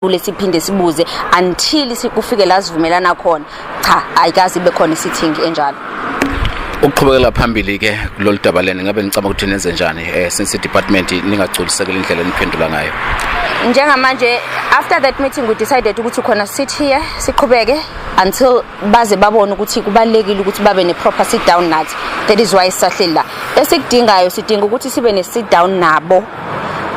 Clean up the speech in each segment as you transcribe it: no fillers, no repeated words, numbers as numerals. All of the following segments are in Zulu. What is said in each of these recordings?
siphinde sibuze until sikufike la sivumelana khona cha ayikazi ibe khona isitting enjalo. Ukuqhubekela phambili ke kulolu daba leni ngabe ngicama ukuthi nenze njani since department ningagculisekela indlela eniphendula ngayo. Njengamanje after that meeting we decided ukuthi khona sit here siqhubeke until baze babone ukuthi kubalekile ukuthi babe ne proper sit down nathi. That is why sisahleli la. Esikudingayo sidinga ukuthi sibe ne sit down nabo.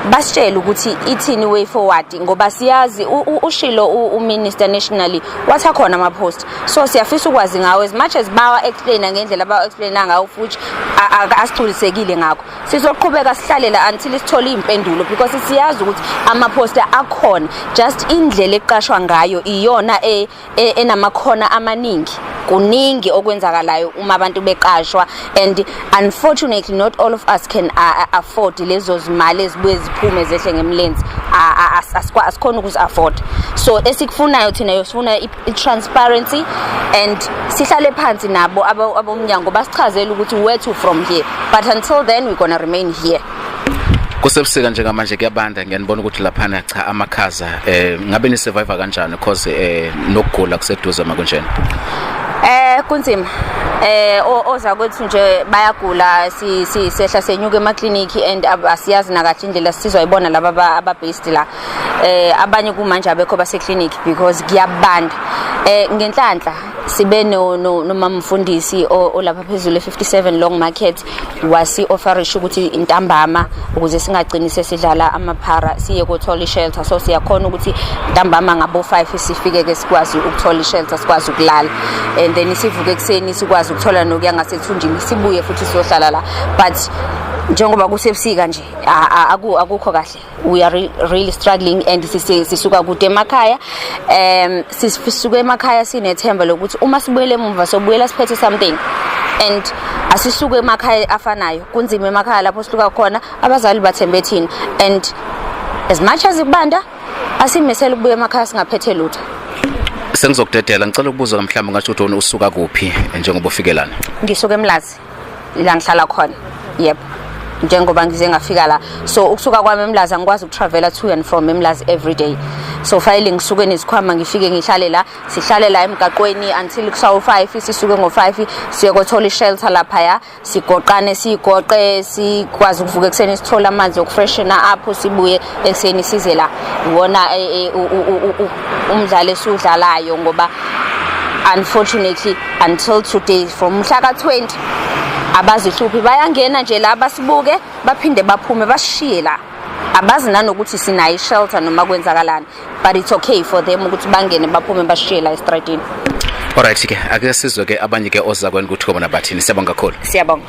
Basitshela ukuthi ithini way forward ngoba siyazi ushilo uminister nationally watha khona ama post so siyafisa ukwazi ngawo as much as bawa explain ngendlela bawa explain ngawo futhi asithulisekile ngakho sizoqhubeka sihlalela until sithole impendulo because siyazi ukuthi ama poster akhona just indlela eqashwa ngayo iyona enamakhona amaningi kuningi okwenzakalayo uma abantu beqashwa and unfortunately not all of us can afford lezo zimali ezibuye ziphume zehle ngemlenze asikhona ukuzi afford so esikufunayo thina yosifuna i-transparency and sihlale phansi nabo abomnyango basichazela ukuthi where to from here but until then we're going to remain here. Kusebusika njengamanje kuyabanda ngiyanibona ukuthi laphana cha amakhaza ngabe ni survive kanjani because nokugula kuseduze makunjena. Kunzima oza kwethu nje bayagula sihla senyuka emakliniki and asiyazi nakahle indlela sizoyibona laba ababased la abanye kumanje abekho base clinic because kuyabanda ngenhlanhla sibe nomamfundisi olapha phezulu 57 Long Market wasi offerish ukuthi intambama ukuze singagcini sesidlala amaphara siye kuthola ishelter so siyakhona ukuthi intambama ngabo 5 sifike ke sikwazi ukuthola ishelter sikwazi ukulala and then sivuke ekseni sikwazi ukuthola nokuya ngasethunjini sibuye futhi siyohlala la but njengoba kusebusika nje akukho kahle we are really struggling and sisuka kude emakhaya sisuka emakhaya sinethemba lokuthi uma sibuyele emuva sobuyela siphethe something and asisuke emakhaya afanayo kunzima emakhaya lapho siluka khona abazali bathembe thina and as much as ibanda asimesela ukubuya emakhaya singaphethe lutho. Sengizokudedela ngicela ukubuza mhlawumbe ngasho ukuthi usuka kuphi njengoba ufikelana. Ngisuka eMlazi la ngihlala khona yebo njengoba ngize ngafika la so ukusuka kwami eMlazi angikwazi ukutravela to and from eMlazi every day so finally ngisuke nezikhwama ngifike ngihlale la sihlale la emgaqweni until kusawu 5 sisuke ngo5 siye kuthola ishelter lapha ya sigoqane sigoqe sikwazi ukuvuka ekseni sithola amanzi okufreshena apho sibuye ekseni size la wona umdlalo esudlalayo ngoba unfortunately until today from mhla ka20 abazihluphi bayangena nje la basibuke baphinde baphume bashiye la abazi nanokuthi sinayo shelter noma kwenzakalani but it's okay for them ukuthi bangene baphume bashiye la estradini. Alright ke ake sizwe ke abanye ke oza kweni ukuthi kobona bathini siyabonga kakhulu. Siyabonga.